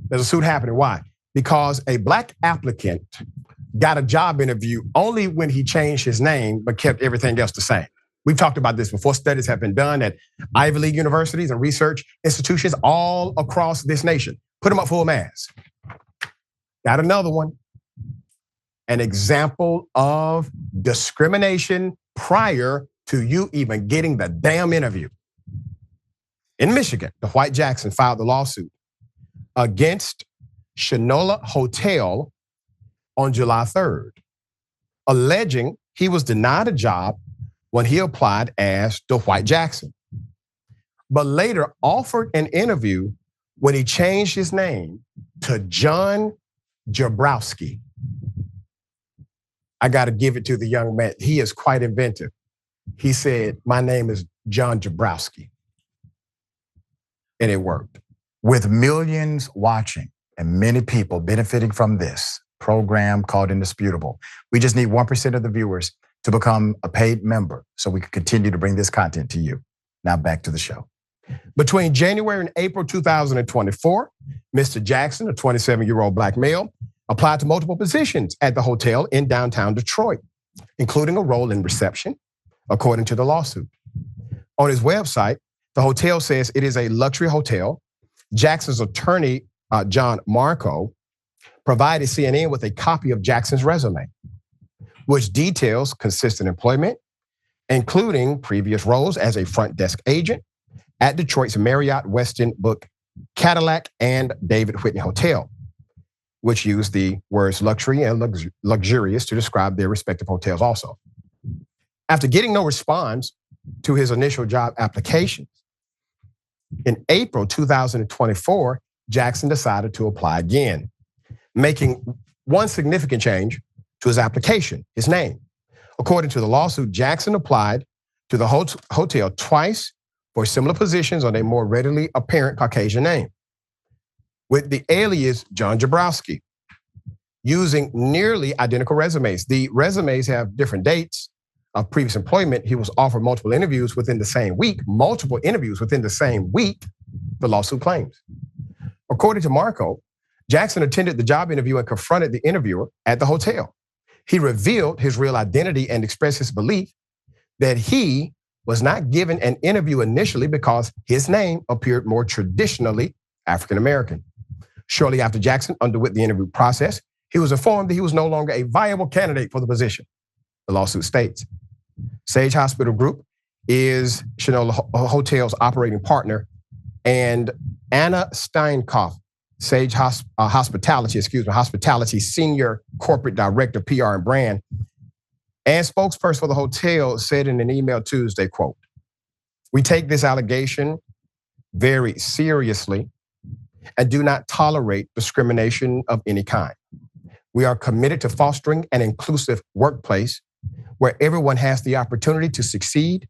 There's a suit happening. Why? Because a black applicant got a job interview only when he changed his name, but kept everything else the same. We've talked about this before. Studies have been done at Ivy League universities and research institutions all across this nation. Put them up full mass. Got another one. An example of discrimination prior to you even getting the damn interview. In Michigan, Dwight Jackson filed the lawsuit against Shinola Hotel on July 3rd, alleging he was denied a job when he applied as Dwight Jackson, but later offered an interview when he changed his name to John Jebrowski. I got to give it to the young man. He is quite inventive. He said, "My name is John Jebrowski." And it worked. With millions watching and many people benefiting from this program called Indisputable, we just need 1% of the viewers to become a paid member so we can continue to bring this content to you. Now back to the show. Between January and April 2024, Mr. Jackson, a 27-year-old black male, applied to multiple positions at the hotel in downtown Detroit, including a role in reception, according to the lawsuit. On his website, the hotel says it is a luxury hotel. Jackson's attorney, John Marco, provided CNN with a copy of Jackson's resume, which details consistent employment, including previous roles as a front desk agent at Detroit's Marriott, Westin, Book, Cadillac, and David Whitney Hotel, which used the words luxury and luxurious to describe their respective hotels also. After getting no response to his initial job applications, in April 2024, Jackson decided to apply again, making one significant change to his application, his name. According to the lawsuit, Jackson applied to the hotel twice for similar positions on a more readily apparent Caucasian name, with the alias John Jebrowski, using nearly identical resumes. The resumes have different dates of previous employment. He was offered multiple interviews within the same week, the lawsuit claims. According to Marco, Jackson attended the job interview and confronted the interviewer at the hotel. He revealed his real identity and expressed his belief that he was not given an interview initially because his name appeared more traditionally African-American. Shortly after Jackson underwent the interview process, he was informed that he was no longer a viable candidate for the position. The lawsuit states, Sage Hospital Group is Shinola Hotel's operating partner, and Anna Steinkoff, Sage Hospitality Senior Corporate Director, PR and Brand, and spokesperson for the hotel, said in an email Tuesday, quote, "We take this allegation very seriously and do not tolerate discrimination of any kind. We are committed to fostering an inclusive workplace where everyone has the opportunity to succeed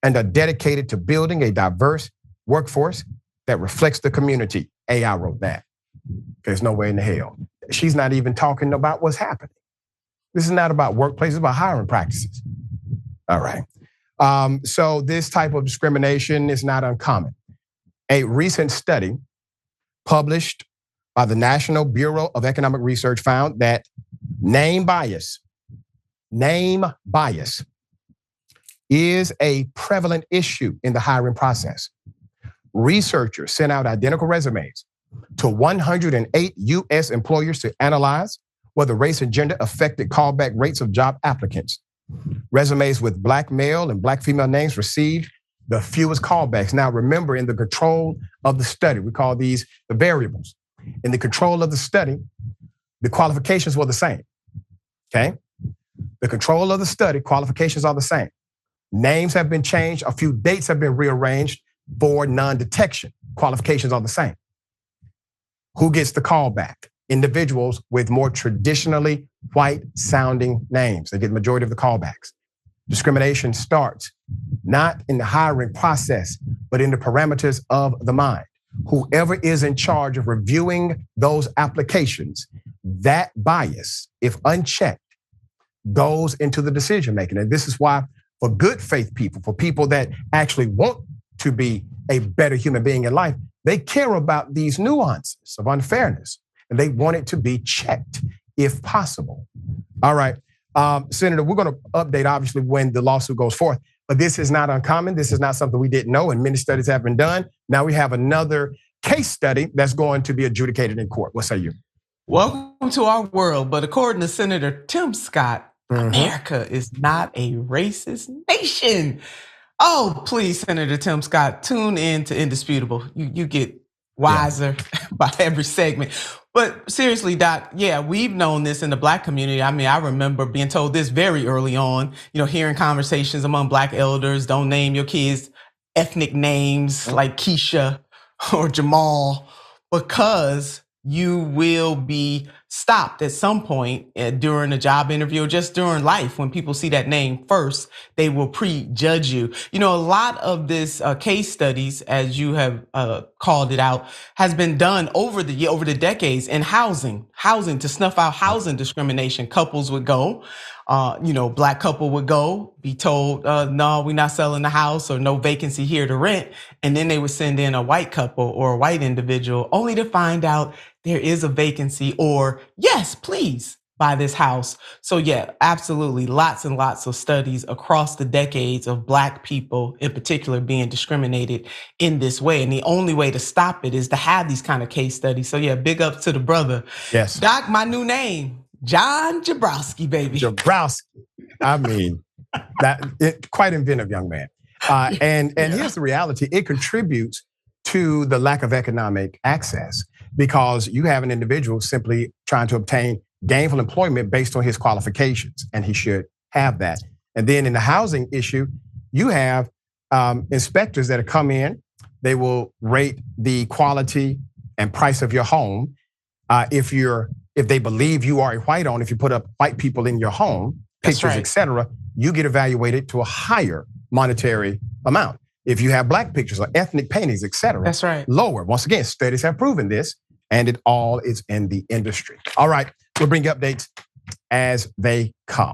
and are dedicated to building a diverse workforce that reflects the community." AI wrote that. There's no way in the hell. She's not even talking about what's happening. This is not about workplace, it's about hiring practices. All right. So this type of discrimination is not uncommon. A recent study published by the National Bureau of Economic Research found that name bias is a prevalent issue in the hiring process. Researchers sent out identical resumes to 108 US employers to analyze whether race and gender affected callback rates of job applicants. Resumes with black male and black female names received the fewest callbacks. Now remember, in the control of the study, we call these the variables. In the control of the study, the qualifications were the same, okay? The control of the study, qualifications are the same. Names have been changed, a few dates have been rearranged for non-detection. Qualifications are the same. Who gets the callback? Individuals with more traditionally white-sounding names. They get the majority of the callbacks. Discrimination starts not in the hiring process, but in the parameters of the mind. Whoever is in charge of reviewing those applications, that bias, if unchecked, goes into the decision making. And this is why, for good faith people, for people that actually want to be a better human being in life. They care about these nuances of unfairness, and they want it to be checked if possible. All right, Senator, we're going to update obviously when the lawsuit goes forth, but this is not uncommon. This is not something we didn't know, and many studies have been done. Now we have another case study that's going to be adjudicated in court. What say you? Welcome to our world, but according to Senator Tim Scott, America is not a racist nation. Oh, please, Senator Tim Scott, tune in to Indisputable. You get wiser by every segment. But seriously, Doc, yeah, we've known this in the Black community. I mean, I remember being told this very early on, hearing conversations among Black elders, don't name your kids ethnic names like Keisha or Jamal, because you will be stopped at some point during a job interview or just during life. When people see that name first, they will prejudge you. A lot of this case studies, as you have called it out, has been done over the decades in housing to snuff out housing discrimination. Couples would go, Black couple would go, be told, no, we're not selling the house or no vacancy here to rent. And then they would send in a white couple or a white individual only to find out there is a vacancy or yes, please buy this house. So yeah, absolutely. Lots and lots of studies across the decades of Black people in particular being discriminated in this way. And the only way to stop it is to have these kind of case studies. So yeah, big ups to the brother. Yes. Doc, my new name, John Jebrowski, baby. Jebrowski. I mean, quite inventive young man. And here's the reality. It contributes to the lack of economic access because you have an individual simply trying to obtain gainful employment based on his qualifications, and he should have that. And then in the housing issue, you have inspectors that come in, they will rate the quality and price of your home. If they believe you are a white owner, if you put up white people in your home, pictures, et cetera, you get evaluated to a higher monetary amount. If you have Black pictures or ethnic paintings, et cetera, that's right, lower. Once again, studies have proven this, and it all is in the industry. All right, we'll bring you updates as they come.